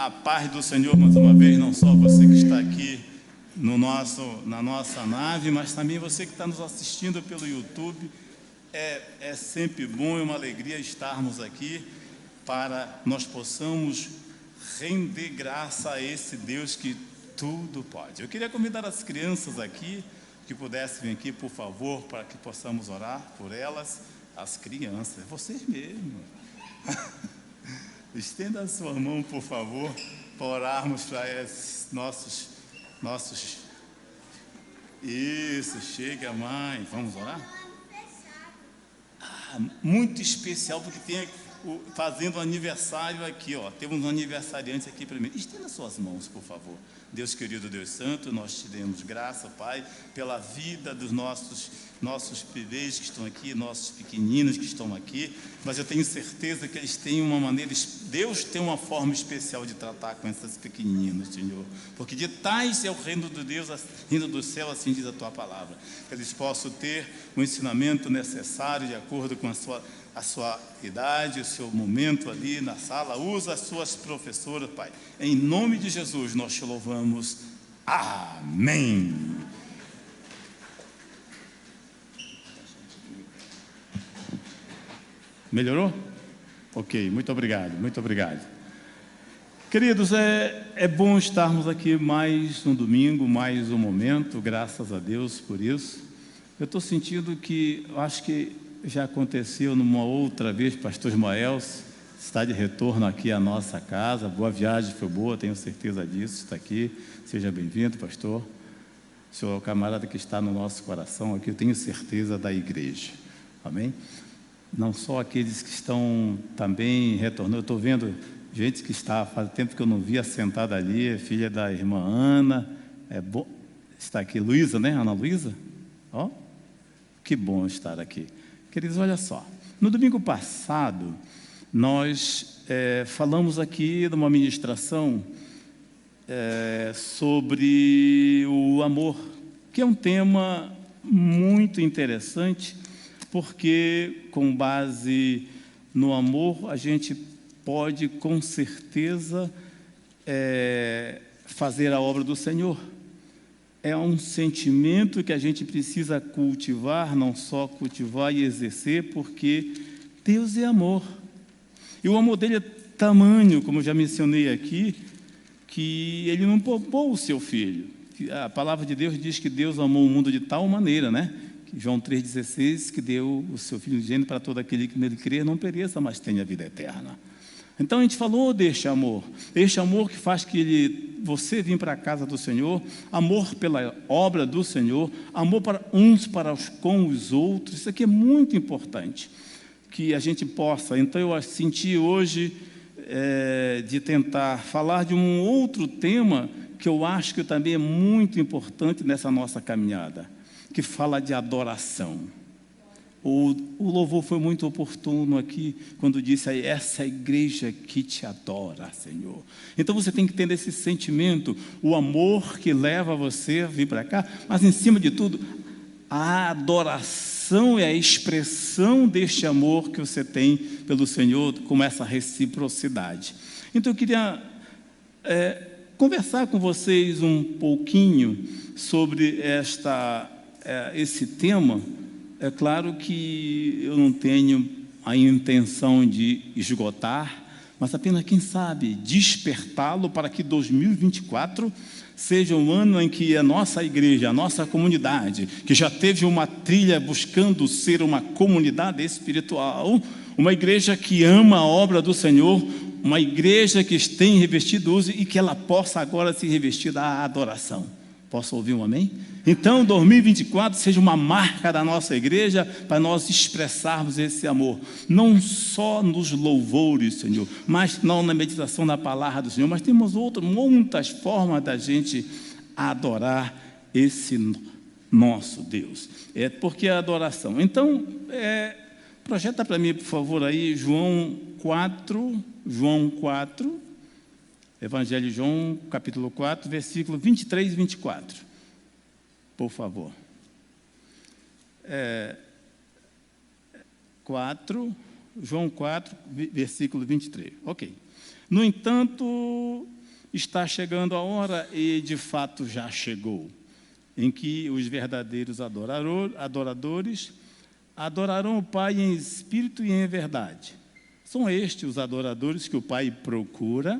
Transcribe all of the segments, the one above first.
A paz do Senhor mais uma vez, não só você que está aqui na nossa nave, mas também você que está nos assistindo pelo YouTube. É sempre bom e uma alegria estarmos aqui para nós possamos render graça a esse Deus que tudo pode. Eu queria convidar as crianças aqui, que pudessem vir aqui, por favor, para que possamos orar por elas. As crianças, vocês mesmos. Estenda a sua mão, por favor, para orarmos para esses nossos... Isso, chega, mãe. Vamos orar? Muito especial, porque tem fazendo um aniversário aqui, ó. Temos um aniversariante aqui primeiro. Estenda suas mãos, por favor. Deus querido, Deus santo, nós te demos graça, Pai, pela vida dos nossos bebês que estão aqui, nossos pequeninos que estão aqui, mas eu tenho certeza que eles têm uma maneira, Deus tem uma forma especial de tratar com esses pequeninos, Senhor, porque de tais é o reino de Deus, reino do céu, assim diz a Tua palavra, que eles possam ter o ensinamento necessário de acordo com a sua idade, o seu momento ali na sala. Usa as suas professoras, Pai, em nome de Jesus nós te louvamos, amém. Melhorou? Ok, muito obrigado, muito obrigado. Queridos, é bom estarmos aqui mais um domingo, mais um momento, graças a Deus por isso. Eu estou sentindo que, acho que já aconteceu numa outra vez, pastor Ismael está de retorno aqui à nossa casa, boa viagem, foi boa, tenho certeza disso, está aqui, seja bem-vindo, pastor. O senhor é o camarada que está no nosso coração aqui, eu tenho certeza da igreja, amém? Não só aqueles que estão também retornando, eu estou vendo gente que está, faz tempo que eu não via sentada ali, é filha da irmã Ana, está aqui, Luísa, né, Ana Luísa? Ó, que bom estar aqui. Queridos, olha só, no domingo passado, nós falamos aqui de uma ministração sobre o amor, que é um tema muito interessante, porque com base no amor, a gente pode com certeza fazer a obra do Senhor. É um sentimento que a gente precisa cultivar, não só cultivar e exercer, porque Deus é amor. E o amor dele é tamanho, como eu já mencionei aqui, que ele não poupou o seu filho. A palavra de Deus diz que Deus amou o mundo de tal maneira, né? João 3,16, que deu o seu Filho unigênito para todo aquele que nele crer, não pereça, mas tenha vida eterna. Então a gente falou deste amor que faz que você vir para a casa do Senhor, amor pela obra do Senhor, amor para uns com os outros. Isso aqui é muito importante, que a gente possa. Então eu senti hoje de tentar falar de um outro tema que eu acho que também é muito importante nessa nossa caminhada, que fala de adoração. O louvor foi muito oportuno aqui, quando disse aí, essa é a igreja que te adora, Senhor. Então você tem que ter esse sentimento, o amor que leva você a vir para cá, mas em cima de tudo, a adoração é a expressão deste amor que você tem pelo Senhor, com essa reciprocidade. Então eu queria conversar com vocês um pouquinho sobre esse tema. É claro que eu não tenho a intenção de esgotar, mas apenas, quem sabe, despertá-lo para que 2024 seja um ano em que a nossa igreja, a nossa comunidade, que já teve uma trilha buscando ser uma comunidade espiritual, uma igreja que ama a obra do Senhor, uma igreja que tem revestido uso e que ela possa agora se revestir da adoração. Posso ouvir um amém? Então, 2024 seja uma marca da nossa igreja para nós expressarmos esse amor, não só nos louvores, Senhor, mas não na meditação da palavra do Senhor, mas temos muitas formas da gente adorar esse nosso Deus. Porque a adoração. Então, projeta para mim, por favor, aí, João 4, Evangelho de João, capítulo 4, versículo 23 e 24. Por favor. 4, João 4, versículo 23. Ok. No entanto, Está chegando a hora, e de fato já chegou, em que os verdadeiros adoradores adorarão o Pai em espírito e em verdade. São estes os adoradores que o Pai procura.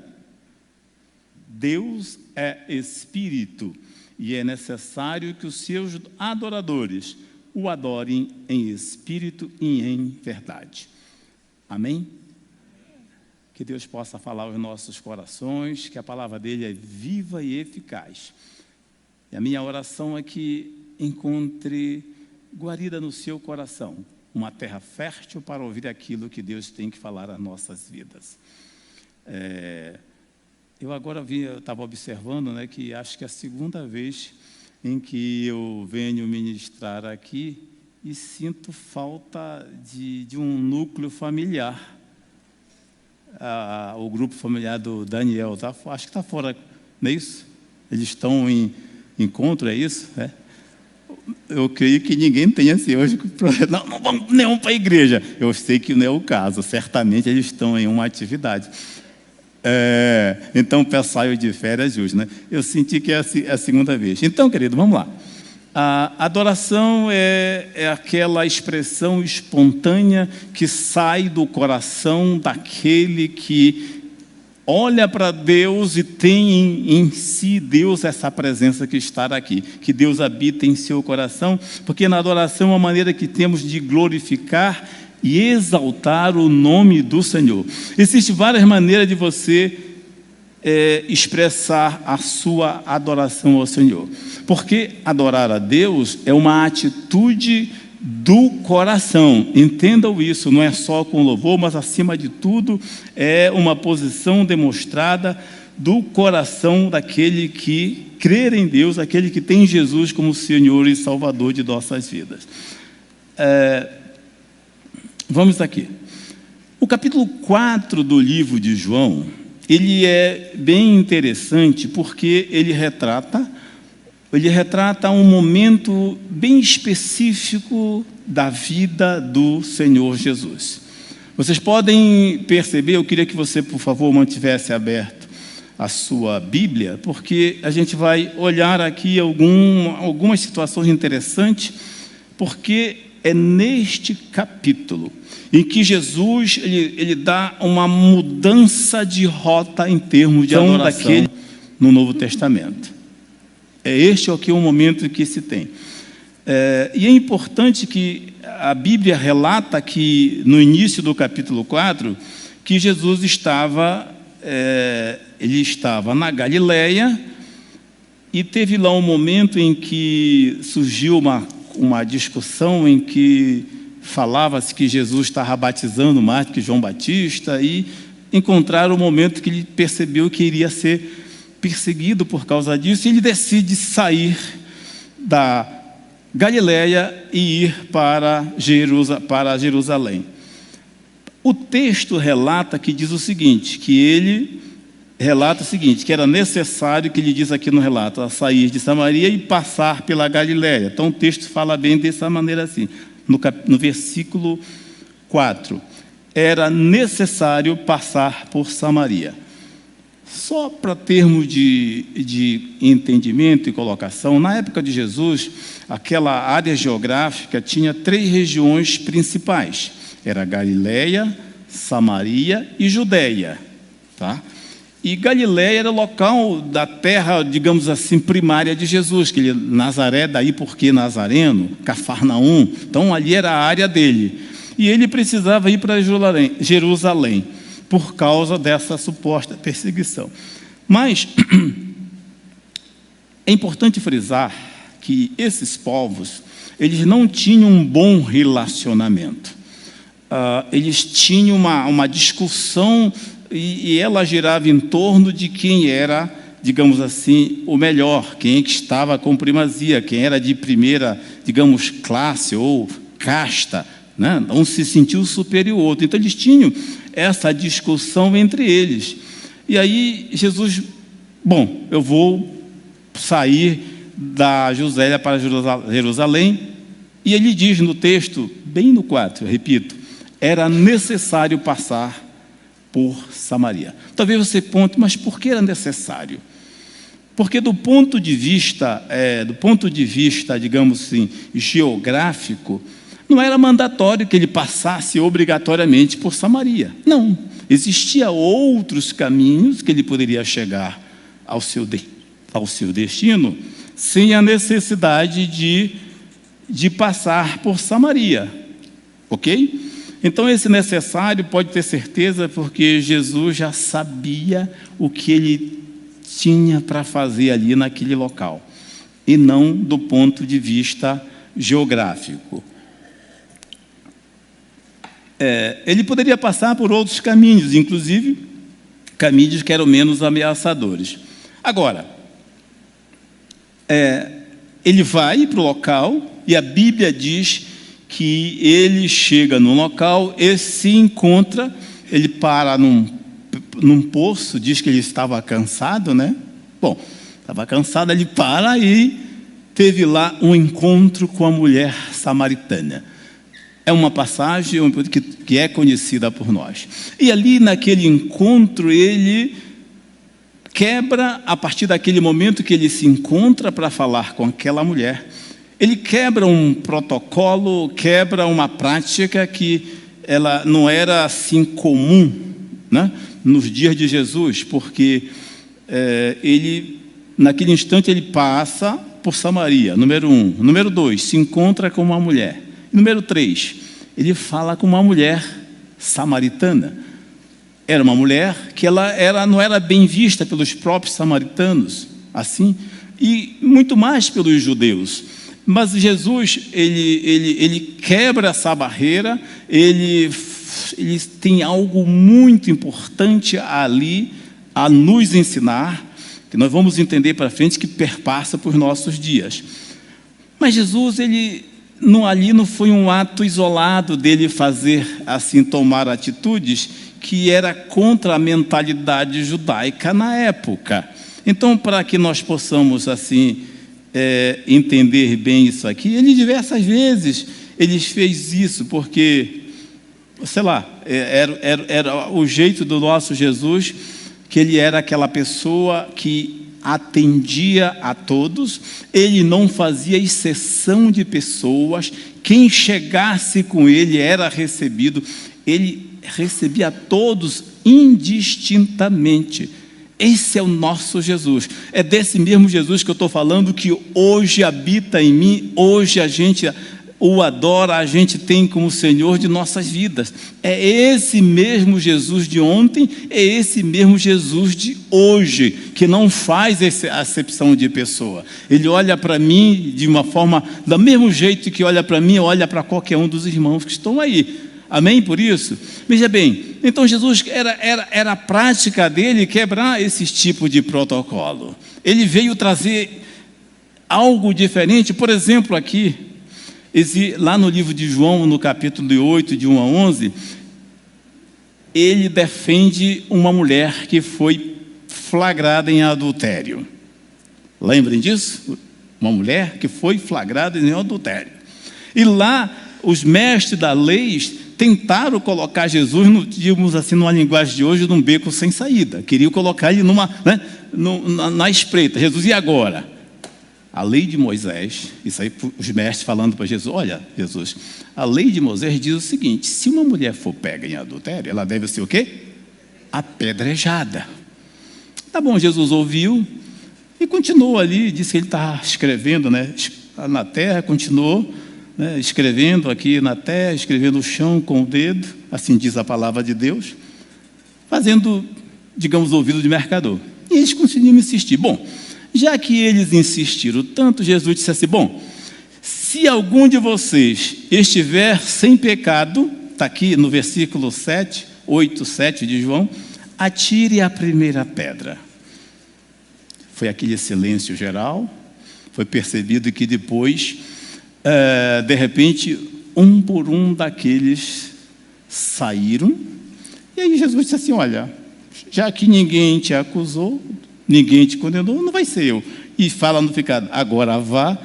Deus é espírito, e é necessário que os seus adoradores o adorem em espírito e em verdade. Amém? Que Deus possa falar aos nossos corações, que a palavra dele é viva e eficaz. E a minha oração é que encontre guarida no seu coração, uma terra fértil para ouvir aquilo que Deus tem que falar às nossas vidas. Eu agora estava observando, né, que acho que é a segunda vez em que eu venho ministrar aqui e sinto falta de um núcleo familiar. O grupo familiar do Daniel, acho que está fora, não é isso? Eles estão em encontro, é isso? É? Eu creio que ninguém tenha assim hoje, não vamos nenhum para a igreja. Eu sei que não é o caso, certamente eles estão em uma atividade. Então, saio de férias hoje, né? Eu senti que é a segunda vez. Então, querido, vamos lá. A adoração é aquela expressão espontânea que sai do coração daquele que olha para Deus e tem em si Deus, essa presença que está aqui, que Deus habita em seu coração, porque na adoração é uma maneira que temos de glorificar e exaltar o nome do Senhor. Existem várias maneiras de você expressar a sua adoração ao Senhor, porque adorar a Deus é uma atitude do coração. Entendam isso, não é só com louvor, mas acima de tudo é uma posição demonstrada do coração daquele que crê em Deus, aquele que tem Jesus como Senhor e Salvador de nossas vidas. Vamos aqui. O capítulo 4 do livro de João, ele é bem interessante porque ele retrata um momento bem específico da vida do Senhor Jesus. Vocês podem perceber, eu queria que você, por favor, mantivesse aberto a sua Bíblia, porque a gente vai olhar aqui algumas situações interessantes, porque é neste capítulo em que Jesus ele dá uma mudança de rota em termos de adoração no Novo Testamento. Este é o momento que se tem. E é importante que a Bíblia relata que, no início do capítulo 4, que Jesus estava na Galileia, e teve lá um momento em que surgiu uma discussão em que falava-se que Jesus estava batizando mais do que João Batista, e encontraram o momento que ele percebeu que iria ser perseguido por causa disso, e ele decide sair da Galileia e ir para Jerusalém. O texto relata que diz o seguinte, que era necessário, que ele diz aqui no relato, a sair de Samaria e passar pela Galileia. Então o texto fala bem dessa maneira assim, no versículo 4. Era necessário passar por Samaria. Só para termos de entendimento e colocação, na época de Jesus, aquela área geográfica tinha 3 regiões principais. Era Galileia, Samaria e Judeia. Tá? E Galileia era o local da terra, digamos assim, primária de Jesus, que ele, Nazaré, daí porque Nazareno, Cafarnaum, então ali era a área dele. E ele precisava ir para Jerusalém, por causa dessa suposta perseguição. Mas é importante frisar que esses povos, eles não tinham um bom relacionamento. Eles tinham uma discussão, e ela girava em torno de quem era, digamos assim, o melhor, quem que estava com primazia, quem era de primeira, digamos, classe ou casta, né? Um se sentiu superior ao outro. Então eles tinham essa discussão entre eles. E aí Jesus, eu vou sair da Judéia para Jerusalém, e ele diz no texto, bem no 4, eu repito, era necessário passar por Samaria. Talvez você ponte, mas por que era necessário? Porque do ponto de vista, digamos assim, geográfico, não era mandatório que ele passasse obrigatoriamente por Samaria. Não, existiam outros caminhos que ele poderia chegar ao seu destino sem a necessidade de passar por Samaria, ok? Então esse necessário pode ter certeza porque Jesus já sabia o que ele tinha para fazer ali naquele local, e não do ponto de vista geográfico. Ele poderia passar por outros caminhos, inclusive caminhos que eram menos ameaçadores. Agora, ele vai para o local e a Bíblia diz que ele chega no local e se encontra, ele para num poço, diz que ele estava cansado, né? Bom, estava cansado, ele para e teve lá um encontro com a mulher samaritana. É uma passagem que é conhecida por nós. E ali naquele encontro ele quebra, a partir daquele momento que ele se encontra para falar com aquela mulher, ele quebra um protocolo, quebra uma prática que ela não era assim comum, né, nos dias de Jesus, porque naquele instante ele passa por Samaria, número 1. Número 2, se encontra com uma mulher. Número 3, ele fala com uma mulher samaritana. Era uma mulher que ela não era bem vista pelos próprios samaritanos, assim, e muito mais pelos judeus. Mas Jesus, ele quebra essa barreira, ele tem algo muito importante ali a nos ensinar, que nós vamos entender para frente, que perpassa por nossos dias. Mas Jesus, ali não foi um ato isolado dele fazer assim, tomar atitudes que era contra a mentalidade judaica na época. Então, para que nós possamos assim entender bem isso aqui, ele diversas vezes ele fez isso, porque, sei lá, era o jeito do nosso Jesus, que ele era aquela pessoa que atendia a todos, ele não fazia exceção de pessoas, quem chegasse com ele era recebido, ele recebia todos indistintamente. Esse é o nosso Jesus, é desse mesmo Jesus que eu estou falando, que hoje habita em mim, hoje a gente o adora, a gente tem como Senhor de nossas vidas. É esse mesmo Jesus de ontem, é esse mesmo Jesus de hoje, que não faz essa acepção de pessoa. Ele olha para mim de uma forma, do mesmo jeito que olha para mim, olha para qualquer um dos irmãos que estão aí. Amém por isso? Veja bem, então Jesus, era a prática dele quebrar esses tipos de protocolo. Ele veio trazer algo diferente. Por exemplo, aqui, lá no livro de João, no capítulo 8, de 1 a 11, ele defende uma mulher que foi flagrada em adultério. Lembrem disso? Uma mulher que foi flagrada em adultério. E lá, os mestres da lei tentaram colocar Jesus, digamos assim, numa linguagem de hoje, num beco sem saída. Queriam colocar ele na espreita. Jesus, e agora? A lei de Moisés, isso aí os mestres falando para Jesus, olha, Jesus, a lei de Moisés diz o seguinte, se uma mulher for pega em adultério, ela deve ser o quê? Apedrejada. Tá bom, Jesus ouviu e continuou ali, disse que ele estava escrevendo, né, na terra, continuou, né, escrevendo aqui na terra, escrevendo o chão com o dedo, assim diz a palavra de Deus, fazendo, digamos, ouvido de mercador. E eles continuam a insistir. Bom, já que eles insistiram tanto, Jesus disse assim, bom, se algum de vocês estiver sem pecado, está aqui no versículo 8, 7 de João, atire a primeira pedra. Foi aquele silêncio geral, foi percebido que depois, de repente, um por um daqueles saíram, e aí Jesus disse assim, olha, já que ninguém te acusou, ninguém te condenou, não vai ser eu. E fala no ficado, agora vá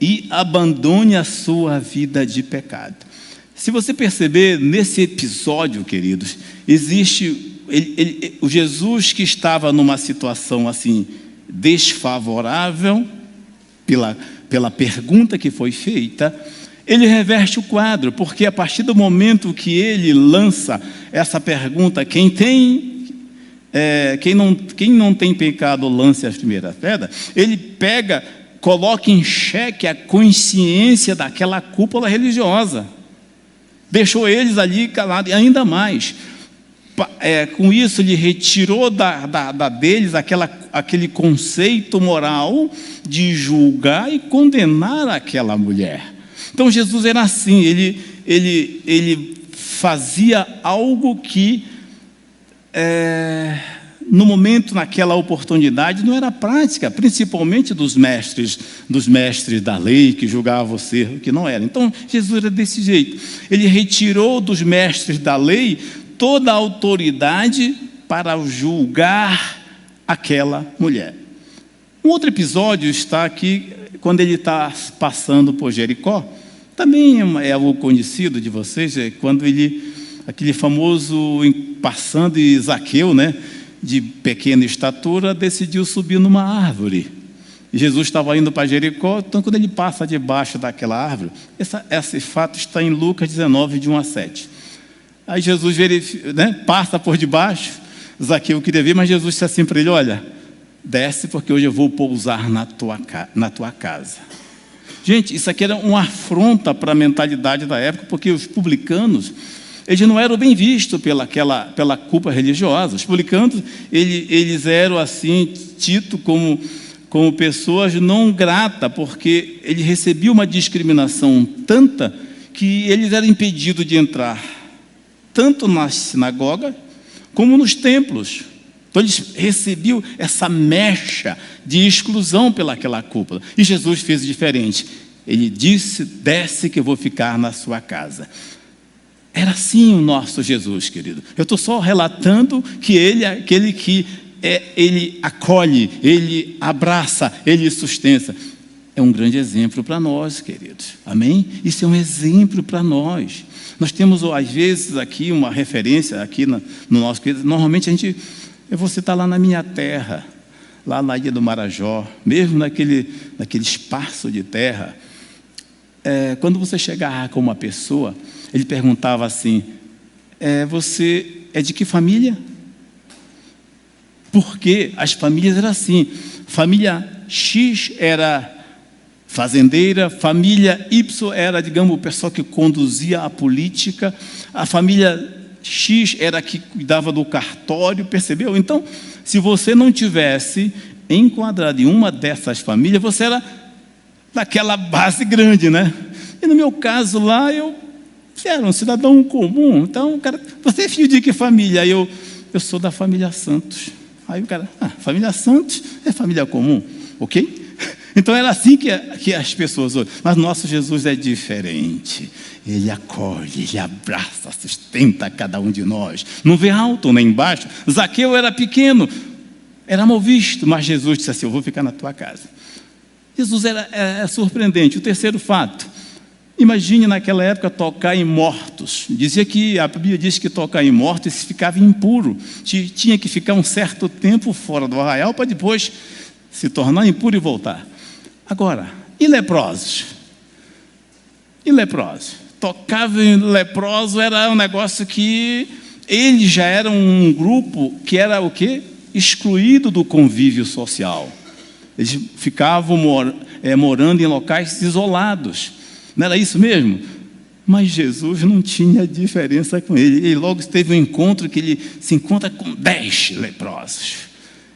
e abandone a sua vida de pecado. Se você perceber, nesse episódio, queridos, existe o Jesus que estava numa situação assim desfavorável pela pergunta que foi feita, ele reverte o quadro, porque a partir do momento que ele lança essa pergunta, quem não tem pecado, lance as primeiras pedras, ele coloca em xeque a consciência daquela cúpula religiosa. Deixou eles ali calados, e ainda mais. Com isso, ele retirou deles aquele conceito moral de julgar e condenar aquela mulher. Então, Jesus era assim, ele fazia algo que, no momento, naquela oportunidade, não era prática, principalmente dos mestres da lei, que julgavam ser o que não era. Então, Jesus era desse jeito. Ele retirou dos mestres da lei toda a autoridade para julgar aquela mulher. Um outro episódio está aqui, quando ele está passando por Jericó. Também é algo conhecido de vocês, quando aquele famoso passando, e Zaqueu, né, de pequena estatura, decidiu subir numa árvore. E Jesus estava indo para Jericó, então quando ele passa debaixo daquela árvore, esse fato está em Lucas 19, de 1 a 7. Aí Jesus passa por debaixo, Zaqueu queria ver, mas Jesus disse assim para ele: olha, desce, porque hoje eu vou pousar na tua casa. Gente, isso aqui era uma afronta para a mentalidade da época, porque os publicanos, eles não eram bem vistos pela cúpula religiosa. Os publicanos, eles eram assim, tidos como pessoas não gratas, porque eles recebiam uma discriminação tanta que eles eram impedidos de entrar, tanto na sinagoga como nos templos. Então eles recebiam essa mecha de exclusão pelaquela cúpula. E Jesus fez diferente. Ele disse: desce que eu vou ficar na sua casa. Era assim o nosso Jesus, querido. Eu estou só relatando que ele é aquele que ele acolhe, ele abraça, ele sustenta. É um grande exemplo para nós, queridos. Amém? Isso é um exemplo para nós. Nós temos, às vezes, aqui uma referência aqui no nosso querido. Normalmente eu vou citar lá na minha terra, lá na Ilha do Marajó, mesmo naquele espaço de terra. Quando você chegava com uma pessoa, ele perguntava assim: você é de que família? Porque as famílias eram assim. Família X era fazendeira, família Y era, digamos, o pessoal que conduzia a política, a família X era a que cuidava do cartório, percebeu? Então, se você não tivesse enquadrado em uma dessas famílias, você era daquela base grande, né? E no meu caso lá, eu era um cidadão comum. Então, o cara: você é filho de que família? Aí eu sou da família Santos. Aí o cara: família Santos é família comum, ok? Então era assim que as pessoas olham. Mas nosso Jesus é diferente. Ele acolhe, ele abraça, sustenta cada um de nós. Não vê alto nem baixo. Zaqueu era pequeno, era mal visto, mas Jesus disse assim: eu vou ficar na tua casa. Jesus era surpreendente. O terceiro fato: imagine naquela época tocar em mortos. A Bíblia diz que tocar em mortos ficava impuro. Tinha que ficar um certo tempo fora do arraial para depois se tornar impuro e voltar. Agora, e leprosos? Tocava em leproso era um negócio que eles já eram um grupo que era o quê? Excluído do convívio social. Eles ficavam morando em locais isolados. Não era isso mesmo? Mas Jesus não tinha diferença com ele. Ele logo teve um encontro que ele se encontra com 10 leprosos.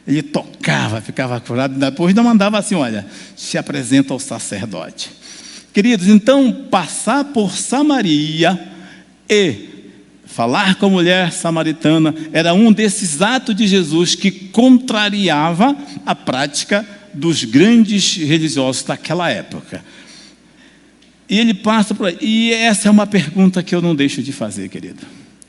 Ele tocava, ficava curado, depois ainda mandava assim: olha, se apresenta ao sacerdote. Queridos, então, passar por Samaria e falar com a mulher samaritana era um desses atos de Jesus que contrariava a prática dos grandes religiosos daquela época. E ele passa por aí. E essa é uma pergunta que eu não deixo de fazer, querido.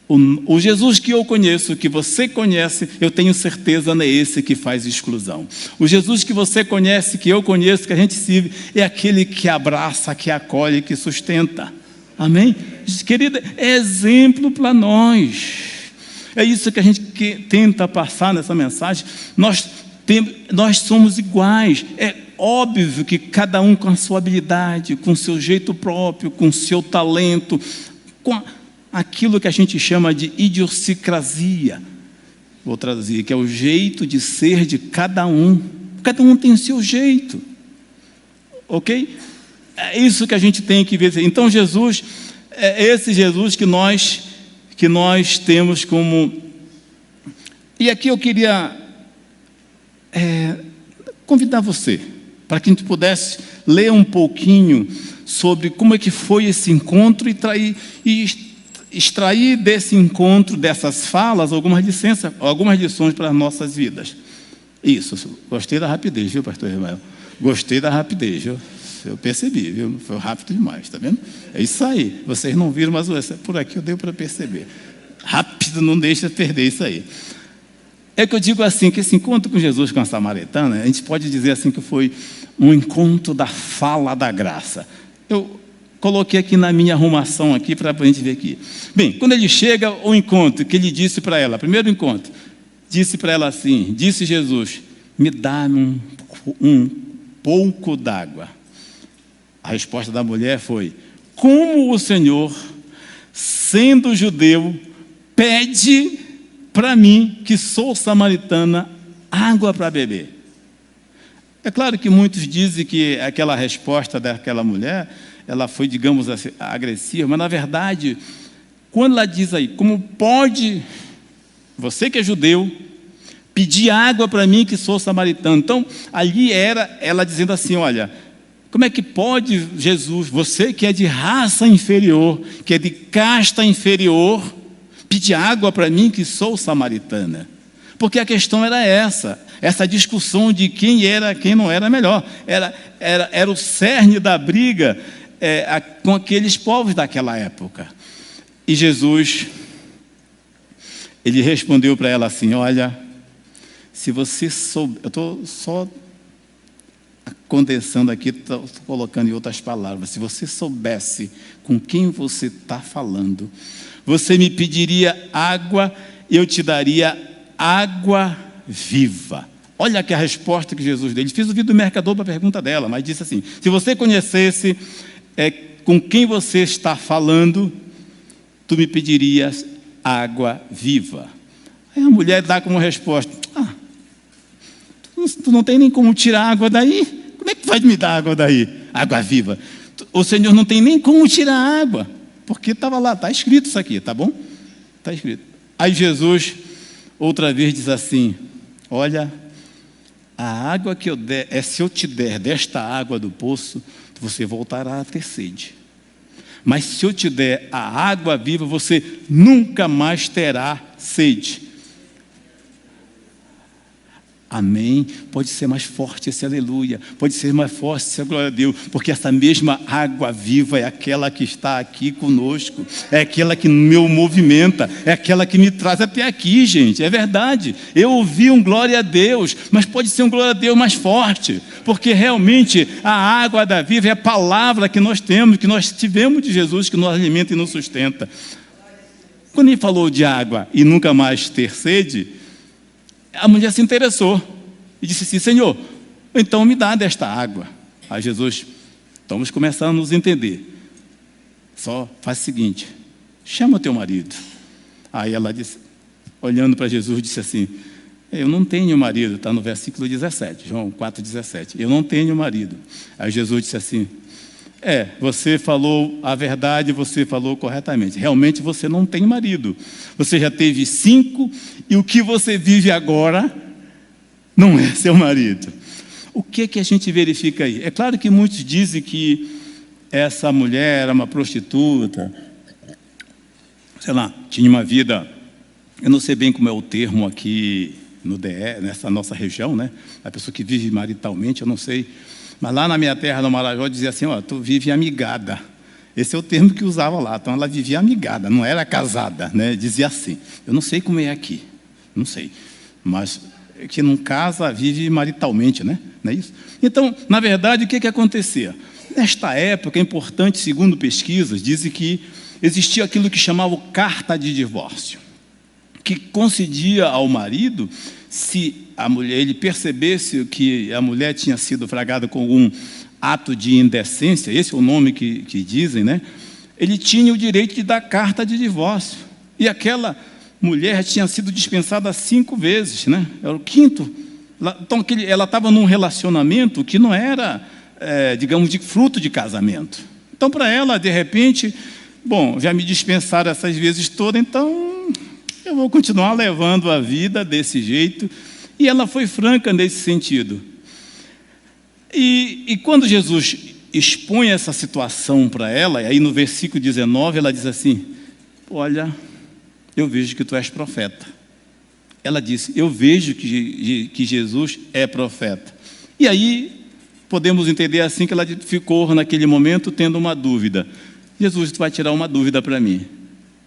O Jesus que eu conheço, que você conhece, eu tenho certeza não é esse que faz exclusão. O Jesus que você conhece, que eu conheço, que a gente serve, é aquele que abraça, que acolhe, que sustenta. Amém? Querida, é exemplo para nós. É isso que a gente tenta passar nessa mensagem. Nós somos iguais. É óbvio que cada um com a sua habilidade, com o seu jeito próprio, com o seu talento, com aquilo que a gente chama de idiosincrasia. Vou traduzir, que é o jeito de ser de cada um. Cada um tem o seu jeito. Ok? É isso que a gente tem que ver. Então, Jesus, é esse Jesus que nós temos como... E aqui eu queria convidar você, para que a gente pudesse ler um pouquinho sobre como é que foi esse encontro e extrair desse encontro, dessas falas, algumas lições para as nossas vidas. Isso, gostei da rapidez, viu, pastor Ismael? Gostei da rapidez, viu? Eu percebi, viu? Foi rápido demais, tá vendo? É isso aí. Vocês não viram, mas por aqui eu dei para perceber. Rápido, não deixa perder isso aí. É que eu digo assim, que esse encontro com Jesus, com a samaritana, a gente pode dizer assim que foi um encontro da fala da graça. Eu coloquei aqui na minha arrumação aqui para a gente ver aqui. Bem, quando ele chega ao encontro, que ele disse para ela, primeiro encontro, disse para ela assim, disse Jesus, me dá um pouco d'água. A resposta da mulher foi, como o Senhor, sendo judeu, pede para mim, que sou samaritana, água para beber. É claro que muitos dizem que aquela resposta daquela mulher, ela foi, digamos assim, agressiva, mas na verdade, quando ela diz aí, como pode você que é judeu, pedir água para mim que sou samaritano? Então, ali era ela dizendo assim, olha, como é que pode Jesus, você que é de raça inferior, que é de casta inferior, pedir água para mim que sou samaritana? Porque a questão era essa discussão de quem era, quem não era melhor. Era o cerne da briga com aqueles povos daquela época. E Jesus, ele respondeu para ela assim, olha, se você souber, eu estou só condensando aqui, estou colocando em outras palavras, se você soubesse com quem você está falando, você me pediria água, eu te daria água viva. Olha aqui a resposta que Jesus deu. Ele fez o vídeo do mercador para a pergunta dela, mas disse assim, se você conhecesse com quem você está falando, tu me pedirias água viva. Aí a mulher dá como resposta, tu não tem nem como tirar água daí? Como é que tu vai me dar água daí? Água viva. O Senhor não tem nem como tirar água, porque estava lá, está escrito isso aqui, tá bom? Está escrito. Aí Jesus, outra vez, diz assim, olha, a água que eu der, se eu te der desta água do poço, você voltará a ter sede. Mas se eu te der a água viva, você nunca mais terá sede. Amém? Pode ser mais forte esse aleluia, pode ser mais forte esse glória a Deus, porque essa mesma água viva é aquela que está aqui conosco, é aquela que me movimenta, é aquela que me traz até aqui, gente, é verdade. Eu ouvi um glória a Deus, mas pode ser um glória a Deus mais forte, porque realmente a água da vida é a palavra que nós temos, que nós tivemos de Jesus, que nos alimenta e nos sustenta. Quando ele falou de água e nunca mais ter sede, a mulher se interessou e disse assim, Senhor, então me dá desta água. Aí Jesus, estamos começando a nos entender. Só faz o seguinte, chama o teu marido. Aí ela disse, olhando para Jesus, disse assim, eu não tenho marido, está no versículo 17, João 4,17, eu não tenho marido. Aí Jesus disse assim, você falou a verdade, você falou corretamente. Realmente você não tem marido. Você já teve 5 e o que você vive agora não é seu marido. O que a gente verifica aí? É claro que muitos dizem que essa mulher era uma prostituta, sei lá, tinha uma vida, eu não sei bem como é o termo aqui no DE, nessa nossa região, né? A pessoa que vive maritalmente, eu não sei. Mas lá na minha terra, no Marajó, dizia assim, tu vive amigada. Esse é o termo que usava lá. Então, ela vivia amigada, não era casada, né? Dizia assim. Eu não sei como é aqui, não sei. Mas que não casa, vive maritalmente, né? Não é isso? Então, na verdade, o que acontecia? nesta época, é importante, segundo pesquisas, dizem que existia aquilo que chamavam carta de divórcio, que concedia ao marido, se a mulher, ele percebesse que a mulher tinha sido flagrada com algum ato de indecência, esse é o nome que dizem, né? Ele tinha o direito de dar carta de divórcio. E aquela mulher tinha sido dispensada 5 vezes, né? Era o 5º. Então, ela estava num relacionamento que não era, digamos, de fruto de casamento. Então, para ela, de repente, bom, já me dispensaram essas vezes todas, então eu vou continuar levando a vida desse jeito. E ela foi franca nesse sentido. E quando Jesus expõe essa situação para ela, e aí no versículo 19 ela diz assim: olha, eu vejo que tu és profeta. Ela disse: eu vejo que Jesus é profeta. E aí podemos entender assim que ela ficou naquele momento tendo uma dúvida. Jesus, tu vai tirar uma dúvida para mim.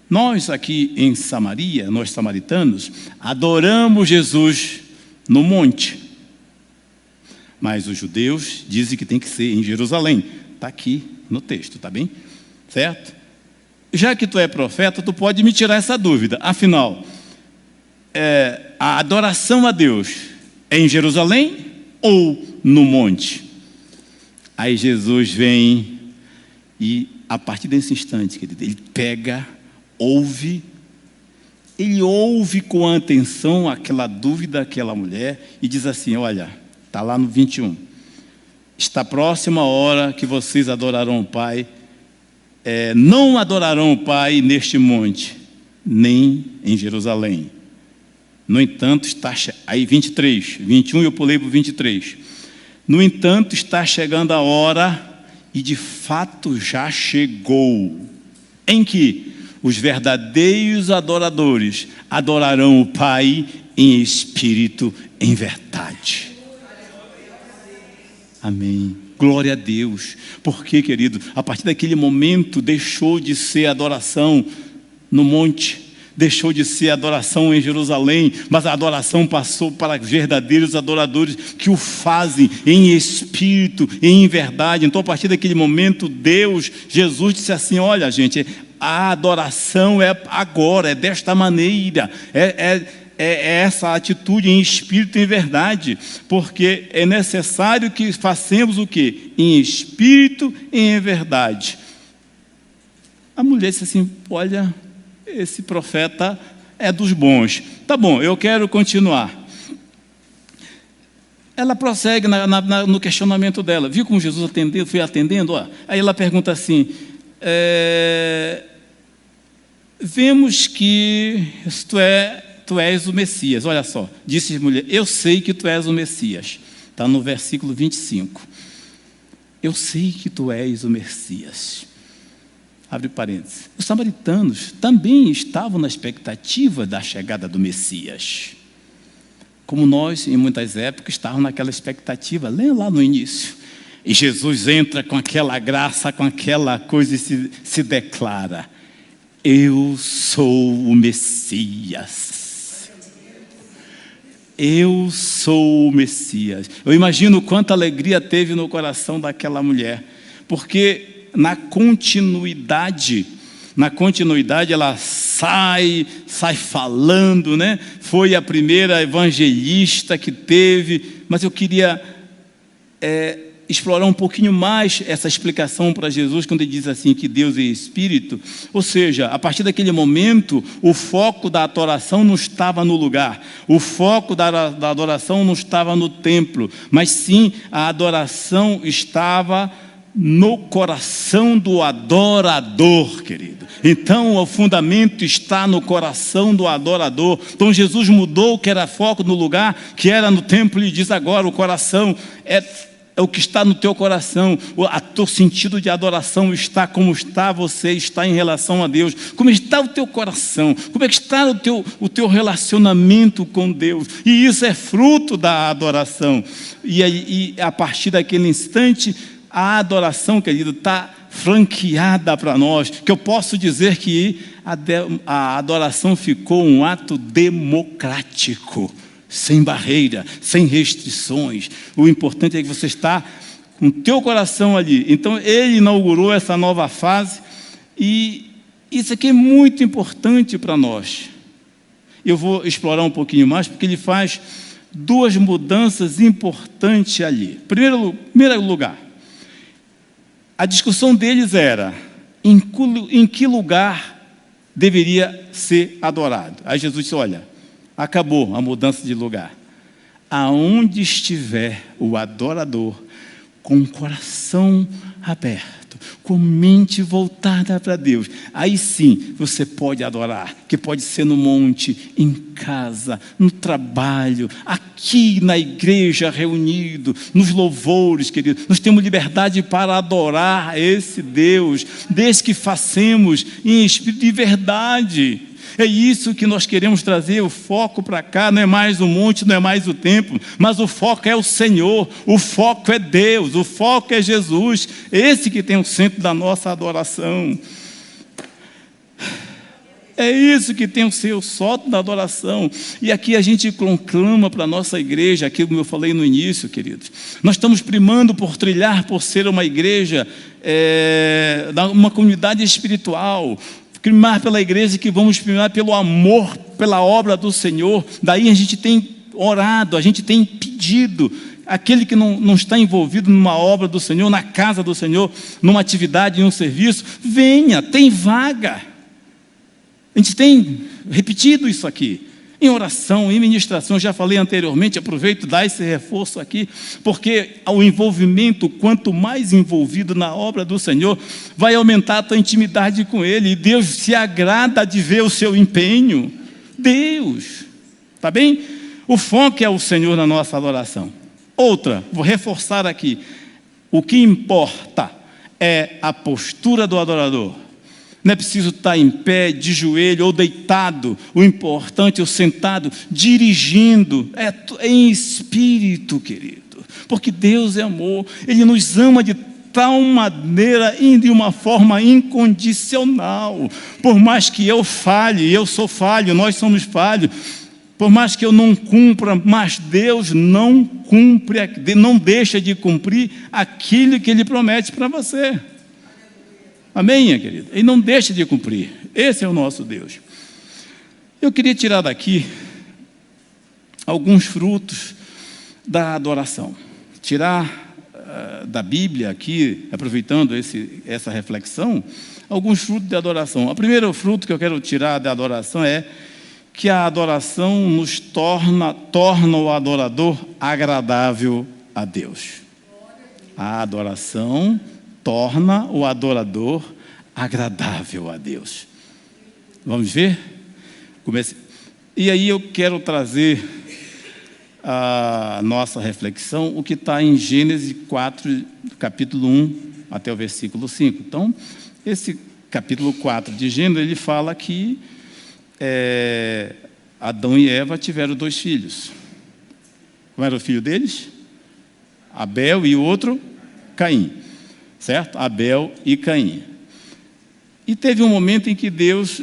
Nós aqui em Samaria, nós samaritanos, adoramos Jesus no monte. Mas os judeus dizem que tem que ser em Jerusalém. Está aqui no texto, está bem? Certo? Já que tu é profeta, tu pode me tirar essa dúvida. Afinal, a adoração a Deus é em Jerusalém ou no monte? Aí Jesus vem e, a partir desse instante, querido, ele pega, ele ouve com atenção aquela dúvida daquela mulher e diz assim: olha, está lá no 21. Está próxima a hora que vocês adorarão o Pai. Não adorarão o Pai neste monte, nem em Jerusalém. No entanto, aí 23, 21 eu pulei para o 23. No entanto, está chegando a hora, e de fato já chegou, em que os verdadeiros adoradores adorarão o Pai em espírito, em verdade. Amém. Glória a Deus. Porque, querido, a partir daquele momento deixou de ser adoração no monte, deixou de ser adoração em Jerusalém, mas a adoração passou para verdadeiros adoradores que o fazem em espírito e em verdade. Então, a partir daquele momento, Jesus disse assim: olha, gente, a adoração é agora, é desta maneira, é essa atitude em espírito e em verdade, porque é necessário que façamos o quê? Em espírito e em verdade. A mulher disse assim: olha, esse profeta é dos bons. Tá bom, eu quero continuar. Ela prossegue no questionamento dela. Viu como Jesus foi atendendo? Ó. Aí ela pergunta assim: vemos que tu és o Messias. Olha só, disse a mulher: eu sei que tu és o Messias. Está no versículo 25. Eu sei que tu és o Messias. Abre parênteses. Os samaritanos também estavam na expectativa da chegada do Messias. Como nós, em muitas épocas, estávamos naquela expectativa. Leia lá no início. E Jesus entra com aquela graça, com aquela coisa e se declara: eu sou o Messias. Eu sou o Messias. Eu imagino quanta alegria teve no coração daquela mulher, porque na continuidade ela sai falando, né? Foi a primeira evangelista que teve, mas eu queria explorar um pouquinho mais essa explicação para Jesus, quando ele diz assim que Deus é Espírito. Ou seja, a partir daquele momento, o foco da adoração não estava no lugar, o foco da adoração não estava no templo, mas sim a adoração estava no coração do adorador, querido. Então o fundamento está no coração do adorador. Então Jesus mudou o que era foco no lugar, que era no templo, e diz agora: o coração é o que está no teu coração. O teu sentido de adoração está como está você está em relação a Deus. Como está o teu coração? Como é que está o teu relacionamento com Deus? E isso é fruto da adoração. E a partir daquele instante, a adoração, querido, está franqueada para nós, que eu posso dizer que a adoração ficou um ato democrático, sem barreira, sem restrições. O importante é que você está no teu coração ali. Então, ele inaugurou essa nova fase, e isso aqui é muito importante para nós. Eu vou explorar um pouquinho mais, porque ele faz duas mudanças importantes ali. Primeiro lugar, a discussão deles era em que lugar deveria ser adorado. Aí Jesus disse, olha, acabou a mudança de lugar. Aonde estiver o adorador, com o coração aberto, com mente voltada para Deus, aí sim você pode adorar, que pode ser no monte, em casa, no trabalho, aqui na igreja reunido, nos louvores, querido. Nós temos liberdade para adorar esse Deus, desde que façamos em espírito de verdade. É isso que nós queremos trazer, o foco para cá. Não é mais o monte, não é mais o templo, mas o foco é o Senhor, o foco é Deus, o foco é Jesus, esse que tem o centro da nossa adoração. É isso que tem o seu sótão da adoração. E aqui a gente conclama para a nossa igreja, aquilo que eu falei no início, queridos. Nós estamos primando por trilhar, por ser uma igreja, uma comunidade espiritual, primar pela igreja, que vamos primar pelo amor, pela obra do Senhor. Daí a gente tem orado, a gente tem pedido, aquele que não está envolvido numa obra do Senhor, na casa do Senhor, numa atividade, em um serviço, venha, tem vaga. A gente tem repetido isso aqui, em oração, em ministração. Já falei anteriormente, aproveito dar esse reforço aqui, porque o envolvimento, quanto mais envolvido na obra do Senhor, vai aumentar a tua intimidade com Ele, e Deus se agrada de ver o seu empenho. Deus, tá bem? O foco é o Senhor na nossa adoração. Outra, vou reforçar aqui, o que importa é a postura do adorador. Não é preciso estar em pé, de joelho ou deitado. O importante é o sentado, dirigindo. É em espírito, querido. Porque Deus é amor. Ele nos ama de tal maneira e de uma forma incondicional. Por mais que eu falhe, eu sou falho, nós somos falhos. Por mais que eu não cumpra, mas Deus não cumpre, não deixa de cumprir aquilo que Ele promete para você. Amém, minha querida? Ele não deixa de cumprir. Esse é o nosso Deus. Eu queria tirar daqui alguns frutos da adoração. Tirar da Bíblia aqui, aproveitando essa reflexão, alguns frutos da adoração. O primeiro fruto que eu quero tirar da adoração é que a adoração nos torna o adorador agradável a Deus. A adoração torna o adorador agradável a Deus. Vamos ver? E aí eu quero trazer a nossa reflexão, o que está em Gênesis 4, capítulo 1 até o versículo 5. Então, esse capítulo 4 de Gênesis, ele fala que Adão e Eva tiveram 2 filhos. Qual era o filho deles? Abel e o outro, Caim. Certo? Abel e Caim. E teve um momento em que Deus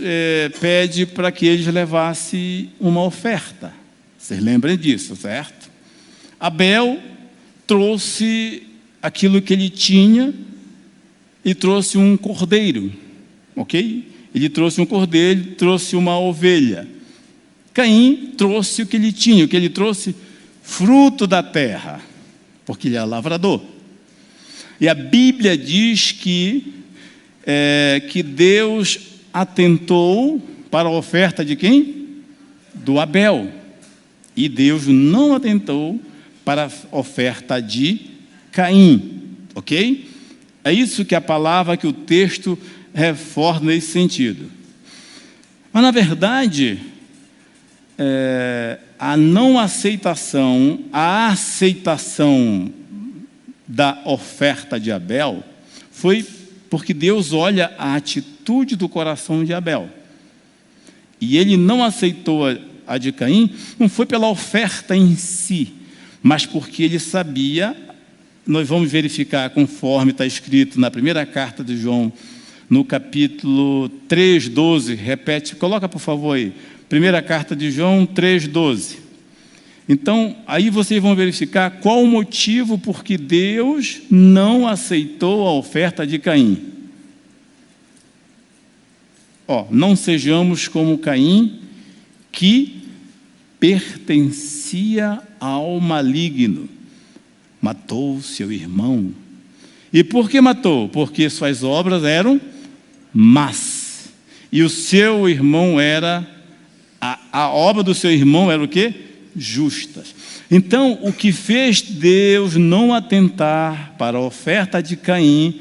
pede para que eles levassem uma oferta. Vocês lembram disso, certo? Abel trouxe aquilo que ele tinha e trouxe um cordeiro, ok? Ele trouxe um cordeiro, trouxe uma ovelha. Caim trouxe o que ele tinha, o que ele trouxe? Fruto da terra, porque ele era lavrador. E a Bíblia diz que Deus atentou para a oferta de quem? Do Abel. E Deus não atentou para a oferta de Caim. Ok? É isso que a palavra, que o texto reforça nesse sentido. Mas, na verdade, a não aceitação, a aceitação da oferta de Abel foi porque Deus olha a atitude do coração de Abel. E ele não aceitou a de Caim, não foi pela oferta em si, mas porque ele sabia. Nós vamos verificar conforme está escrito na primeira carta de João, no capítulo 3:12, repete, coloca por favor aí, primeira carta de João 3:12. Então, aí vocês vão verificar qual o motivo por que Deus não aceitou a oferta de Caim. Não sejamos como Caim, que pertencia ao maligno. Matou seu irmão. E por que matou? Porque suas obras eram más. E o seu irmão era... A obra do seu irmão era o quê? Justas. Então, o que fez Deus não atentar para a oferta de Caim,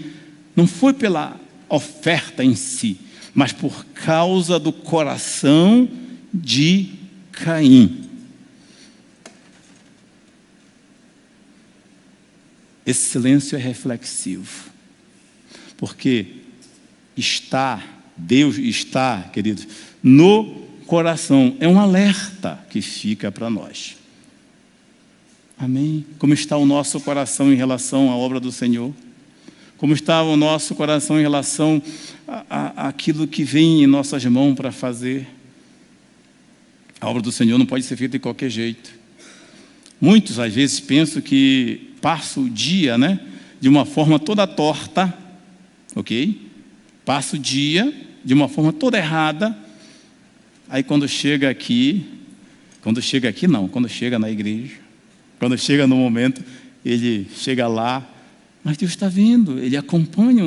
não foi pela oferta em si, mas por causa do coração de Caim. Esse silêncio é reflexivo, porque Deus está, queridos, no coração. É um alerta que fica para nós. Amém? Como está o nosso coração em relação à obra do Senhor? Como está o nosso coração em relação àquilo que vem em nossas mãos para fazer? A obra do Senhor não pode ser feita de qualquer jeito. Muitos, às vezes, pensam que passa o dia, de uma forma toda torta, ok? Passa o dia de uma forma toda errada. Aí quando chega na igreja, quando chega no momento, ele chega lá, mas Deus está vendo, Ele acompanha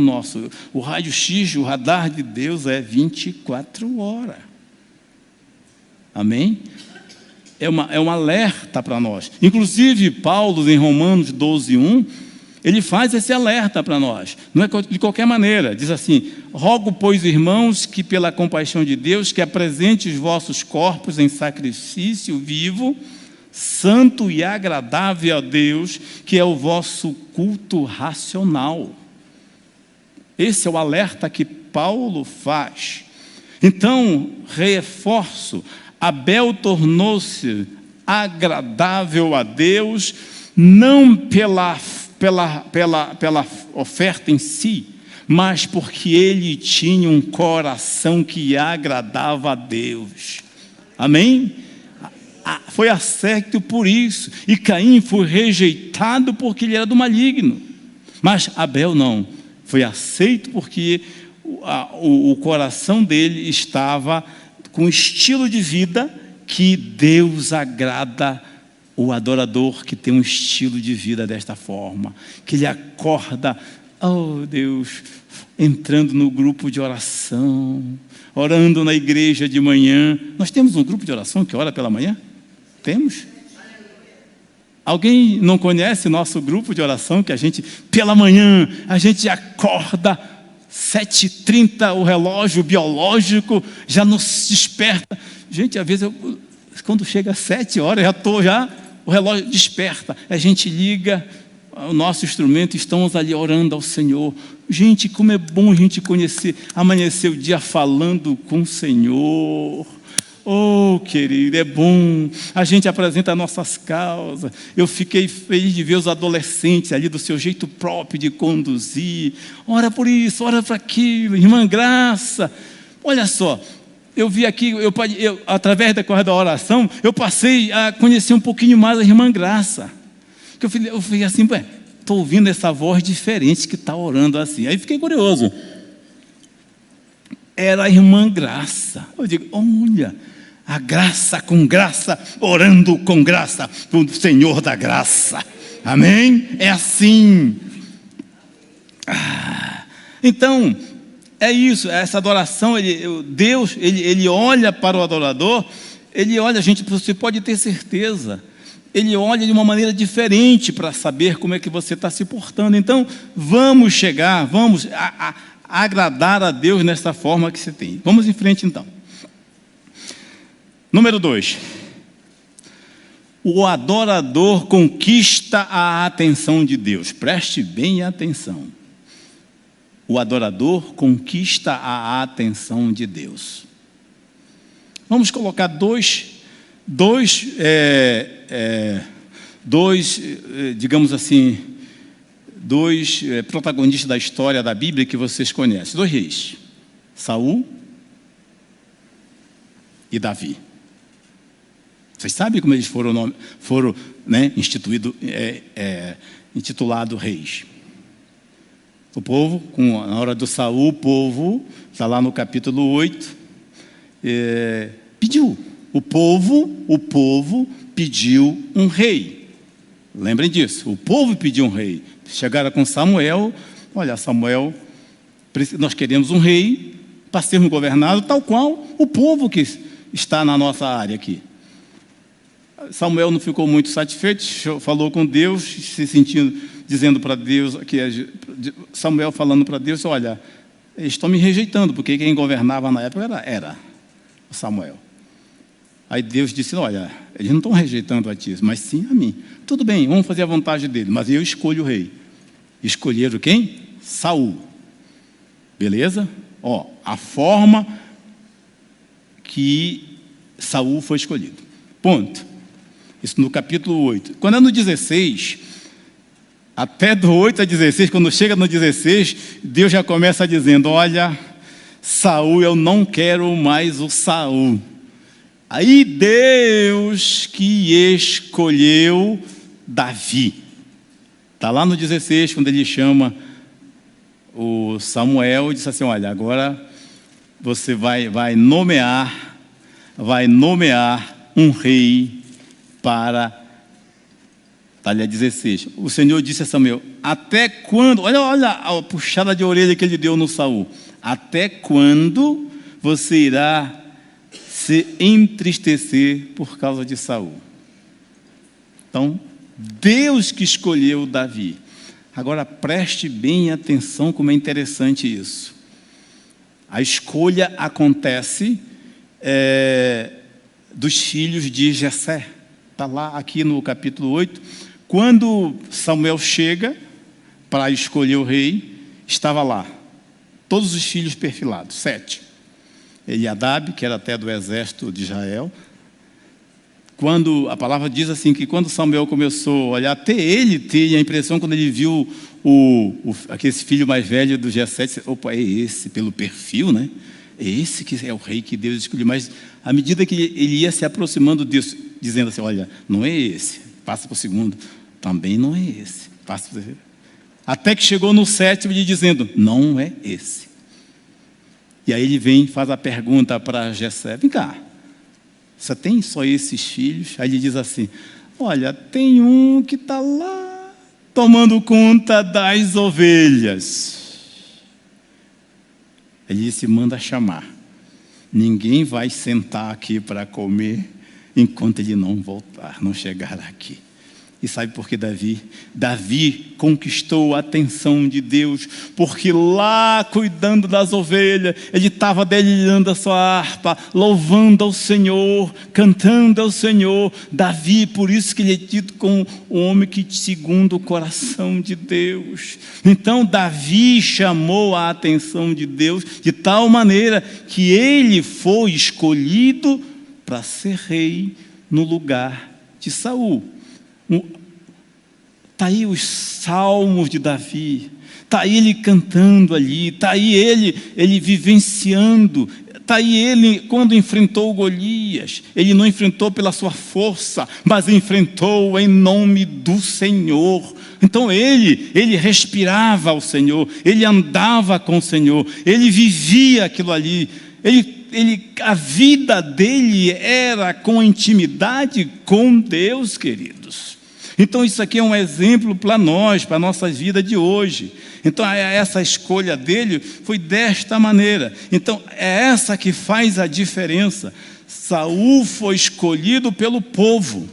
o raio-x, o radar de Deus é 24 horas. Amém? É um alerta para nós. Inclusive, Paulo, em Romanos 12:1, ele faz esse alerta para nós. Não é de qualquer maneira. Diz assim: rogo, pois, irmãos, que pela compaixão de Deus, que apresente os vossos corpos em sacrifício vivo, santo e agradável a Deus, que é o vosso culto racional. Esse é o alerta que Paulo faz. Então, reforço, Abel tornou-se agradável a Deus, não pela oferta em si, mas porque ele tinha um coração que agradava a Deus. Amém? Foi aceito por isso. E Caim foi rejeitado porque ele era do maligno. Mas Abel não. Foi aceito porque o coração dele estava com um estilo de vida que Deus agrada. O adorador que tem um estilo de vida desta forma, que ele acorda, Deus, entrando no grupo de oração, orando na igreja de manhã. Nós temos um grupo de oração que ora pela manhã? Temos? Alguém não conhece nosso grupo de oração, que a gente, pela manhã, a gente acorda, 7h30, o relógio biológico já nos desperta. Gente, às vezes, quando chega às 7 horas, o relógio desperta. A gente liga o nosso instrumento, estamos ali orando ao Senhor. Gente, como é bom a gente amanhecer o dia falando com o Senhor. Querido, é bom. A gente apresenta nossas causas. Eu fiquei feliz de ver os adolescentes ali do seu jeito próprio de conduzir. Ora por isso, ora para aquilo. Irmã Graça, olha só. Eu vi aqui, através da oração, eu passei a conhecer um pouquinho mais a irmã Graça. Eu falei assim, estou ouvindo essa voz diferente que está orando assim. Aí fiquei curioso. Era a irmã Graça. Eu digo, olha, a graça com graça, orando com graça, para o Senhor da graça. Amém? É assim. Então, é isso, essa adoração, Deus, ele olha para o adorador, ele olha, gente, você pode ter certeza, ele olha de uma maneira diferente para saber como é que você está se portando. Então, vamos agradar a Deus nessa forma que você tem. Vamos em frente, então. Número 2. O adorador conquista a atenção de Deus. Preste bem atenção. O adorador conquista a atenção de Deus. Vamos colocar dois, digamos assim, dois protagonistas da história da Bíblia que vocês conhecem. 2 reis, Saul e Davi. Vocês sabem como eles foram né, intitulados reis. O povo, na hora do Saul, o povo, está lá no capítulo 8, pediu. O povo pediu um rei. Lembrem disso, o povo pediu um rei. Chegaram com Samuel, olha, Samuel, nós queremos um rei para sermos governados, tal qual o povo que está na nossa área aqui. Samuel não ficou muito satisfeito, falou com Deus, se sentindo, dizendo para Deus, Samuel falando para Deus, olha, eles estão me rejeitando, porque quem governava na época era Samuel. Aí Deus disse, olha, eles não estão rejeitando a ti, mas sim a mim. Tudo bem, vamos fazer a vontade dele, mas eu escolho o rei. Escolheram quem? Saul. Beleza? A forma que Saul foi escolhido. Ponto. Isso no capítulo 8. Quando é no 16, até do 8 a 16, quando chega no 16, Deus já começa dizendo, olha, Saul, eu não quero mais o Saul. Aí Deus que escolheu Davi. Está lá no 16, quando ele chama o Samuel, disse assim, olha, agora você vai nomear um rei para... Está ali a 16. O Senhor disse a Samuel, até quando... Olha a puxada de orelha que ele deu no Saul. Até quando você irá se entristecer por causa de Saul? Então, Deus que escolheu Davi. Agora, preste bem atenção como é interessante isso. A escolha acontece dos filhos de Jessé. Está lá aqui no capítulo 8. Quando Samuel chega para escolher o rei, estava lá todos os filhos perfilados, 7. Eliadab, que era até do exército de Israel. Quando a palavra diz assim, que quando Samuel começou a olhar, até ele teve a impressão, quando ele viu aquele filho mais velho do Jessé, disse, opa, é esse, pelo perfil, né? É esse que é o rei que Deus escolheu. Mas à medida que ele ia se aproximando de Deus, dizendo assim, olha, não é esse, passa para o segundo, também não é esse, passa para o terceiro. Até que chegou no 7º, ele dizendo, não é esse. E aí ele vem e faz a pergunta para Jessé, vem cá, você tem só esses filhos? Aí ele diz assim, olha, tem um que está lá tomando conta das ovelhas. Ele disse, manda chamar. Ninguém vai sentar aqui para comer enquanto ele não voltar, não chegar aqui. E sabe por que Davi conquistou a atenção de Deus? Porque lá, cuidando das ovelhas, ele estava dedilhando a sua harpa, louvando ao Senhor, cantando ao Senhor. Davi, por isso que ele é dito como o homem que segundo o coração de Deus. Então Davi chamou a atenção de Deus de tal maneira que ele foi escolhido para ser rei no lugar de Saul. Está aí os salmos de Davi, está aí ele cantando ali, está aí ele vivenciando, está aí ele quando enfrentou Golias, ele não enfrentou pela sua força, mas enfrentou em nome do Senhor. Então ele respirava o Senhor, ele andava com o Senhor, ele vivia aquilo ali, a vida dele era com intimidade com Deus, queridos. Então isso aqui é um exemplo para nós, para a nossa vida de hoje. Então essa escolha dele foi desta maneira. Então é essa que faz a diferença. Saul foi escolhido pelo povo,